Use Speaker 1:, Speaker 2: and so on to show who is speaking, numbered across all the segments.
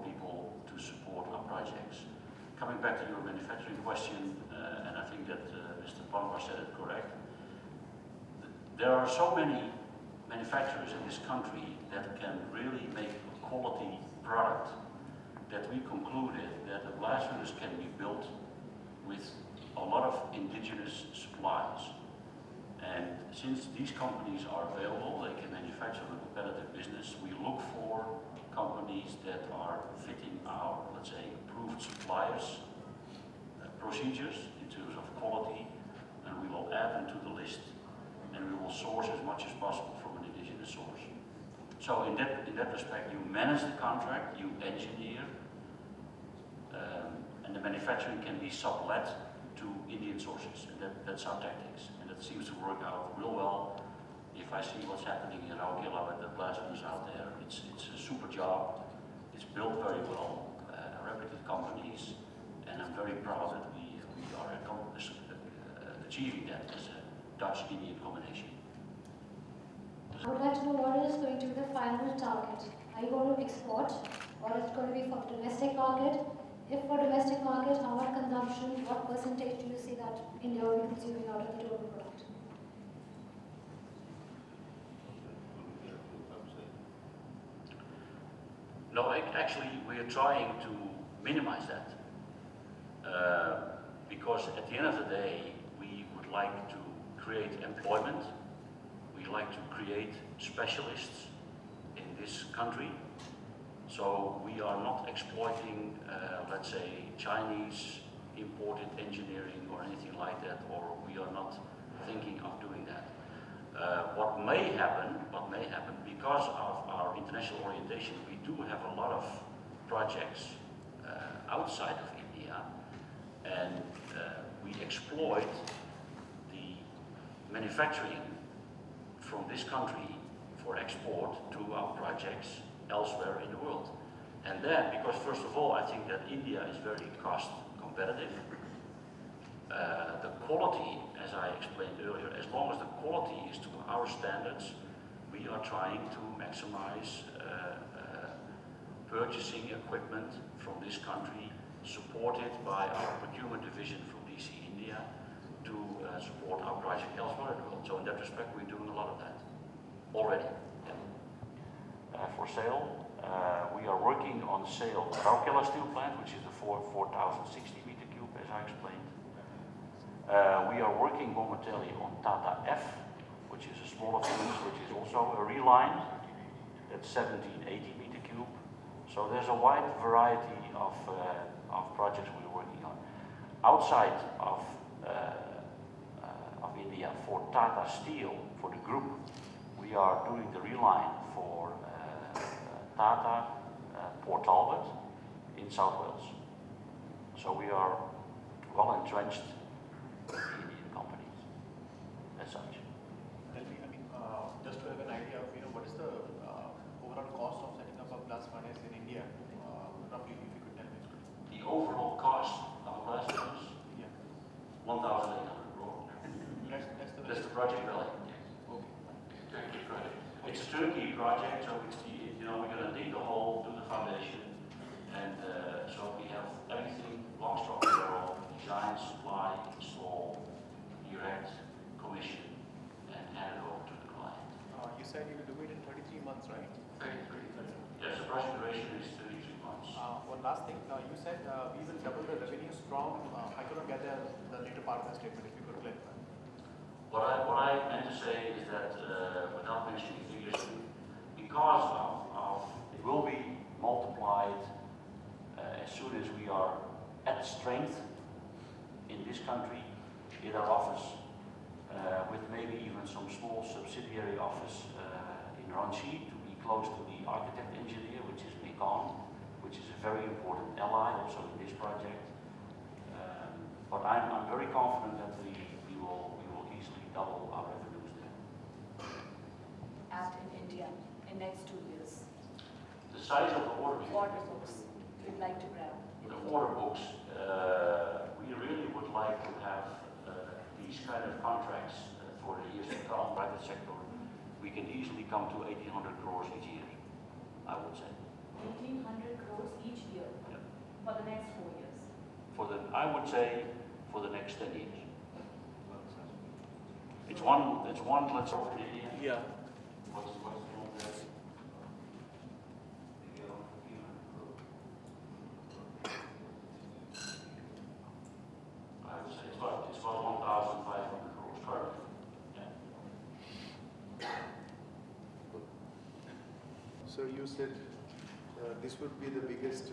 Speaker 1: people to support our projects. Coming back to your manufacturing question, and I think that Mr. Palmer said it correct, there are so many manufacturers in this country that can really make a quality product that we concluded that the blast furnace can be built with a lot of indigenous suppliers. And since these companies are available, they can manufacture a competitive business, we look for companies that are fitting our, let's say, approved suppliers procedures in terms of quality, and we will add them to the list, and we will source as much as possible from an indigenous source. So in that respect, you manage the contract, you engineer, and the manufacturing can be sublet to Indian sources, and that's our tactics, and that seems to work out real well. If I see what's happening in Raukila with the blast furnace out there, it's a super job. It's built very well, reputed companies, and I'm very proud that we are achieving that as a Dutch-Indian combination.
Speaker 2: I would like to know what is going to be the final target. Are you going to export, or is it going to be for the domestic market? If for domestic market, how much consumption, what percentage do you see that India will be consuming out of the total product?
Speaker 1: No, actually, we are trying to minimize that. Because at the end of the day, we would like to create employment. We like to create specialists in this country. So we are not exploiting, let's say, Chinese imported engineering or anything like that, or we are not thinking of doing that. What may happen, because of our international orientation, we do have a lot of projects outside of India, and we exploit the manufacturing from this country for export to our projects elsewhere in the world. And then, because first of all, I think that India is very cost competitive. The quality, as I explained earlier, as long as the quality is to our standards, we are trying to maximize purchasing equipment from this country, supported by our procurement division from DC India, to support our project elsewhere in the world. So in that respect, we're doing a lot of that already. Yeah. For sale, we are working on sale of Raukila steel plant, which is a 4,060 meter cube, as I explained. We are working momentarily on Tata F, which is a smaller furnace, which is also a reline. That's 1780 meter cube. So there's a wide variety of projects we're working on. Outside of India, for Tata Steel, for the group, we are doing the reline for Tata Port Talbot in South Wales. So we are well entrenched Indian companies as such.
Speaker 3: Tell me, just to have an idea of, what is the overall cost of setting up a blast furnace in India? Roughly, if you could tell me.
Speaker 1: The overall cost of a blast furnace?
Speaker 3: Yeah.
Speaker 1: 1,800 crore. That's the project value.
Speaker 3: Okay.
Speaker 1: It's a turnkey project, so it's we're going to dig the hole, do the foundation, and so we have everything long stock barrel, design, supply, install, erect, commission, and hand it over to the client.
Speaker 3: You said you will do it in 33 months, right?
Speaker 1: 33. Yes, the project duration is 33 months.
Speaker 3: One last thing, you said we will double the revenues from, I couldn't get the later part of the statement, if you could clarify.
Speaker 1: What I meant to say is that, without mentioning figures, because of it will be multiplied as soon as we are at strength in this country, in our office, with maybe even some small subsidiary office in Ranchi to be close to the architect engineer, which is Mekong, which is a very important ally also in this project. But I'm very confident that we will easily double our revenues there.
Speaker 4: And in India, in next 2 years.
Speaker 1: The size of the order
Speaker 4: books we'd like to grab.
Speaker 1: The order books, we really would like to have these kind of contracts for the years to come. Private sector, we can easily come to 1,800 crores each year, I would say.
Speaker 4: 1,800 crores each year
Speaker 1: Yeah.
Speaker 4: for the next 4 years.
Speaker 1: I would say, for the next 10 years. It's one, let's say,
Speaker 3: Yeah.
Speaker 1: what's the one there? I would say it's about 1,500 crores currently. Yeah.
Speaker 5: So you said this would be the biggest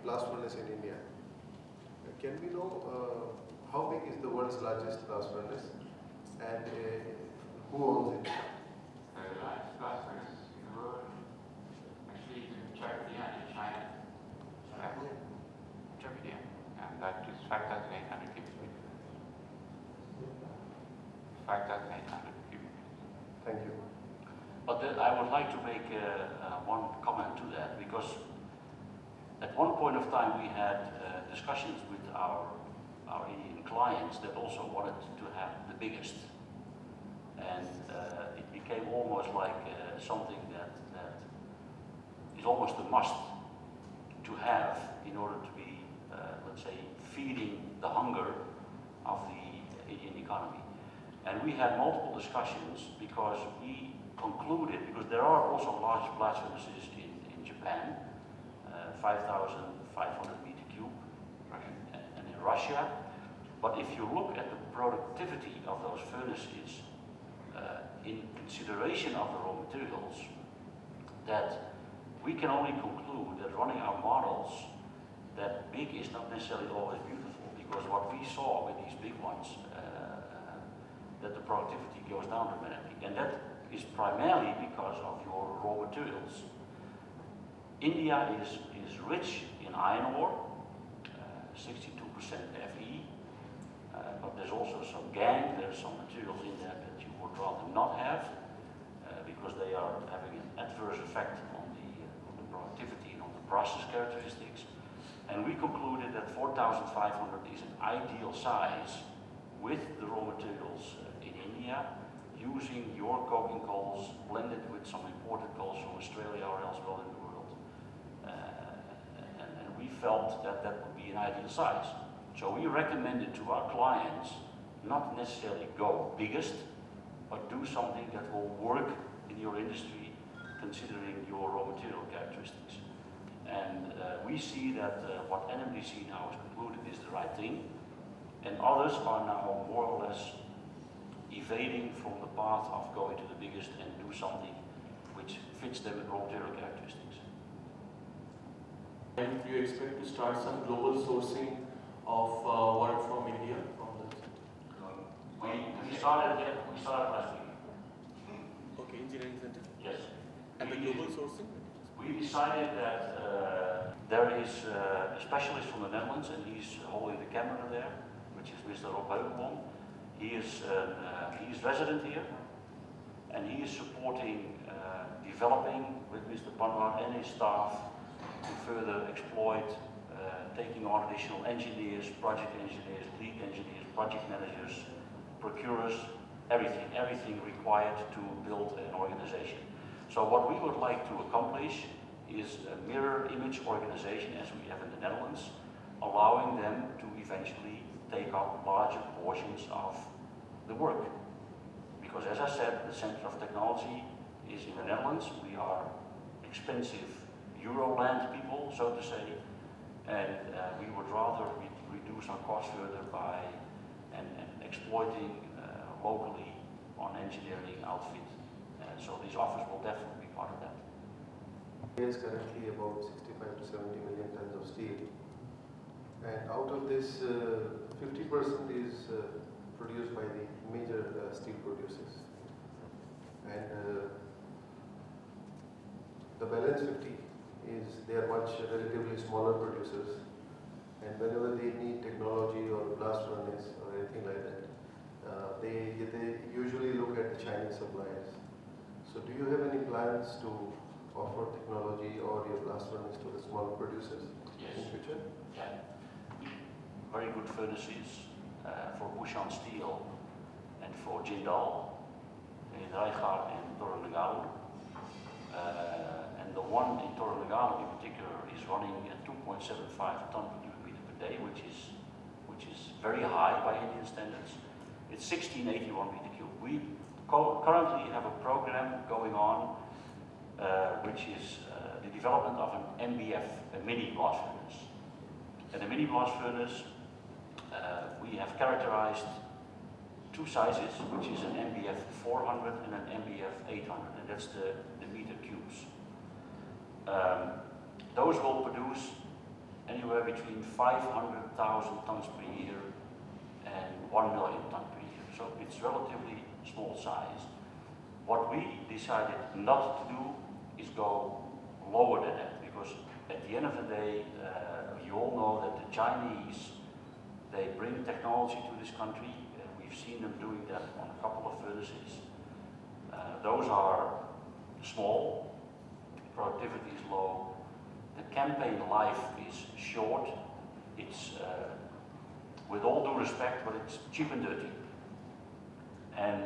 Speaker 5: blast furnace in India. Can we know how big is the world's largest blast furnace and who owns it?
Speaker 6: Largest blast furnace in the world, actually in China, and that is 5,800 cubic meters. 5,800 cubic meters.
Speaker 5: Thank you.
Speaker 1: But I would like to make one comment to that, because at one point of time we had discussions with our Indian clients that also wanted to have the biggest. And it became almost like something that is almost a must to have in order to be, let's say, feeding the hunger of the Indian economy. And we had multiple discussions because we concluded, because there are also large blast furnaces in Japan, 5,500 meter cube, and in Russia. But if you look at the productivity of those furnaces, in consideration of the raw materials, that we can only conclude that running our models, that big is not necessarily always beautiful, because what we saw with these big ones, that the productivity goes down dramatically. And that is primarily because of your raw materials. India is rich in iron ore, 62% Fe, but there's also some gangue, there's some materials in there that you would rather not have, because they are having an adverse effect on the productivity and on the process characteristics. And we concluded that 4,500 is an ideal size with the raw materials in India, using your coking coals blended with some imported coals from Australia or elsewhere in the world. And we felt that that would be an ideal size. So we recommended to our clients not necessarily go biggest, but do something that will work in your industry considering your raw material characteristics. And we see that what NMDC now has concluded is the right thing, and others are now more or less evading from the path of going to the biggest and do something which fits them with raw material characteristics.
Speaker 7: And do you expect to start some global sourcing of work from India?
Speaker 1: We started last week.
Speaker 7: Okay, engineering center.
Speaker 1: Yes.
Speaker 7: And the global sourcing?
Speaker 1: We decided that there is a specialist from the Netherlands, and he's holding the camera there, which is Mr. Rob Heuvelman. He is resident here, and he is supporting developing with Mr. Panwar and his staff to further exploit, taking on additional engineers, project engineers, lead engineers, project managers, procurers, everything required to build an organization. So what we would like to accomplish is a mirror image organization as we have in the Netherlands, allowing them to eventually take up larger portions of the work. Because as I said, the center of technology is in the Netherlands. We are expensive Euroland people, so to say, and we would rather reduce our costs further by and exploiting locally on engineering outfit. So these offers will definitely be part of that.
Speaker 5: There is currently about 65 to 70 million tons of steel, and out of this, 50% is produced by the major steel producers, and the balance 50 is they are much relatively smaller producers, and whenever they need technology or blast furnace or anything like that, they usually look at the Chinese suppliers. So do you have any plans to offer technology or your blast furnace to the small producers in future?
Speaker 1: Yeah. Very good furnaces for Bushan Steel and for Jindal in Rijgaard and Dornegouwen. And the one in Torrelegano in particular is running at 2.75 ton per cubic meter per day, which is very high by Indian standards. It's 1681 meter cube. We currently have a program going on, which is the development of an MBF, a mini blast furnace. And a mini blast furnace, we have characterized two sizes, which is an MBF 400 and an MBF 800, and that's the meter cubes. Those will produce anywhere between 500,000 tons per year and 1 million tons per year. So it's relatively small size. What we decided not to do is go lower than that, because at the end of the day, you all know that the Chinese, they bring technology to this country. We've seen them doing that on a couple of furnaces. Those are small, productivity is low, the campaign life is short. It's, with all due respect, but it's cheap and dirty. And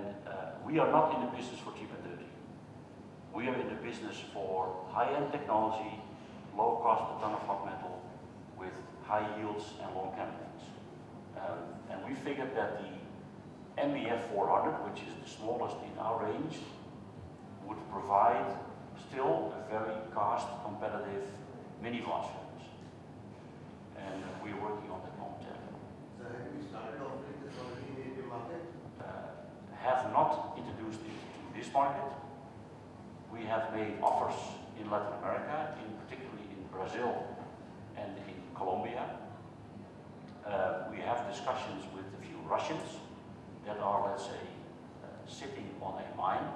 Speaker 1: we are not in the business for cheap and dirty. We are in the business for high-end technology, low cost per ton of hot metal, with high yields and long campaigns. And we figured that the MBF 400, which is the smallest in our range, would provide still a very cost competitive mini blast furnace. And we're working on that momentarily.
Speaker 5: So have you started offering this already in the Indian market?
Speaker 1: Have not introduced it to this market. We have made offers in Latin America, particularly in Brazil and in Colombia. We have discussions with a few Russians that are, let's say, sitting on a mine,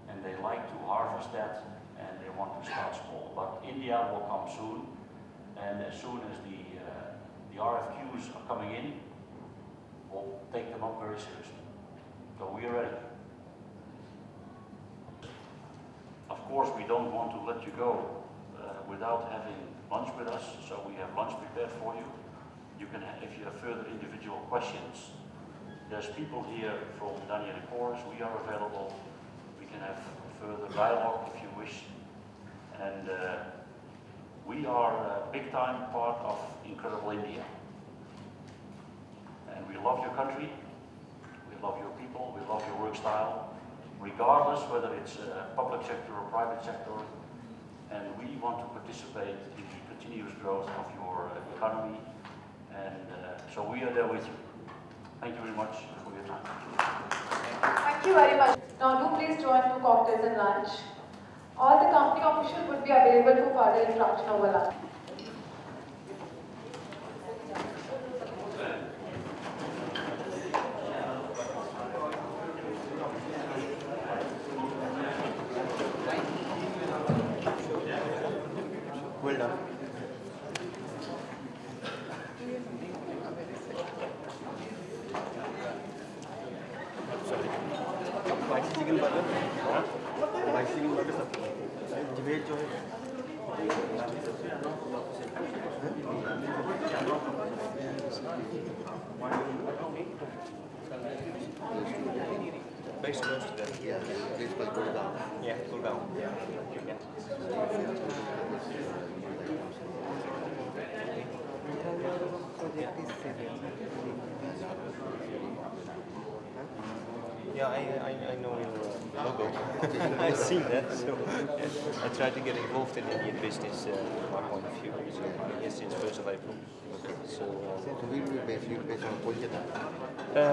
Speaker 1: and they like to harvest that, and they want to start small. But India will come soon, and as soon as the RFQs are coming in, we'll take them up very seriously. So we are ready. Of course, we don't want to let you go without having lunch with us, so we have lunch prepared for you. You can, if you have further individual questions, there's people here from Daniel and Corus. We are available. We can have further dialogue if you wish. And we are a big time part of incredible India. And we love your country. We love your people, we love your work style, regardless whether it's public sector or private sector, and we want to participate in the continuous growth of your economy, and so we are there with you. Thank you very much for your time.
Speaker 4: Thank you very much. Now do please join for cocktails and lunch. All the company officials would be available for further instruction over lunch.
Speaker 5: Well done.
Speaker 8: Bicycle burger? Bicycle burger? Veg जो है very close to that.
Speaker 5: Yeah, please go down.
Speaker 8: Yeah, go down. Yeah. Yeah, I know your logo. I've seen that, so I try to get involved in Indian business from my point of view. So yes, since 1st of April. So
Speaker 5: We will be based on Kolkata.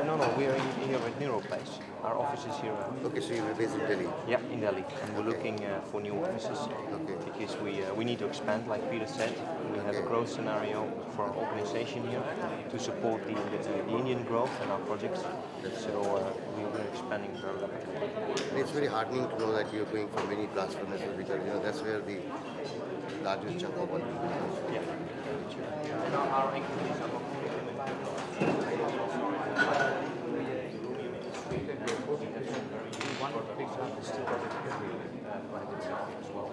Speaker 8: no, we are here at Nero Place. Our office is here.
Speaker 5: Okay, so you will be based in Delhi.
Speaker 8: Yeah, in Delhi, and we're looking for new offices because we need to expand. Like Peter said, we have a growth scenario for our organization here to support the Indian growth and our projects. So we're expanding very rapidly.
Speaker 5: It's very heartening to know that you're going for many blast furnaces because that's where the largest chunk of work will be.
Speaker 8: Yeah. And our activities are not one big job is still private sector as well.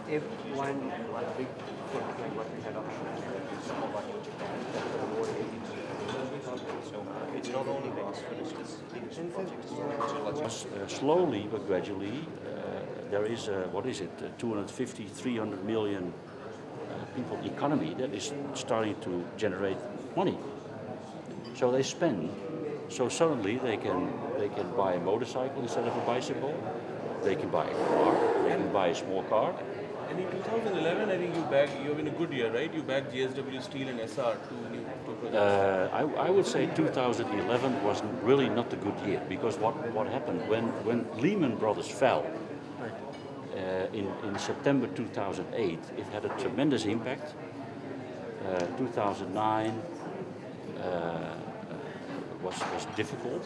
Speaker 8: If one big project like what we had offshore, some of our new technology, so it's not only blast furnaces, it's projects.
Speaker 1: Slowly but gradually, there is a, what is it, 250, 300 million people economy that is starting to generate money. So they spend. So suddenly they can buy a motorcycle instead of a bicycle. They can buy a car. They can buy a small car.
Speaker 7: And in 2011, I think you're in a good year, right? You backed JSW Steel and SR, two projects.
Speaker 1: I would say 2011 was really not a good year because what happened when Lehman Brothers fell in September 2008, it had a tremendous impact. 2009 was difficult.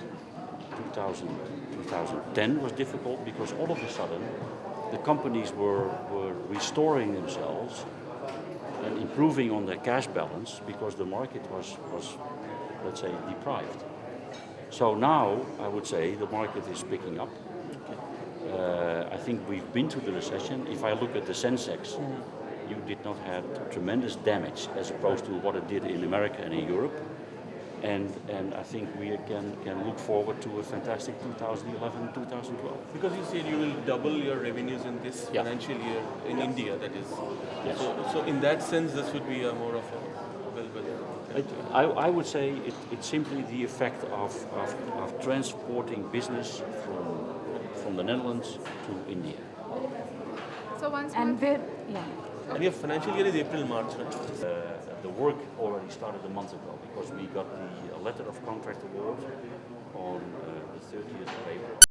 Speaker 1: 2010 was difficult because all of a sudden the companies were restoring themselves and improving on their cash balance because the market was let's say, deprived. So now I would say the market is picking up. I think we've been through the recession. If I look at the Sensex, you did not have tremendous damage as opposed to what it did in America and in Europe. And I think we can look forward to a fantastic 2011-2012.
Speaker 7: Because you said you will double your revenues in this financial year in India, that is.
Speaker 1: Yes.
Speaker 7: So in that sense, this would be a more of a well.
Speaker 1: I would say it's simply the effect of transporting business from the Netherlands to India.
Speaker 4: So once
Speaker 9: And
Speaker 4: more,
Speaker 7: And your financial year is April, March, right?
Speaker 1: The work already started a month ago because we got the letter of contract award on the 30th of April.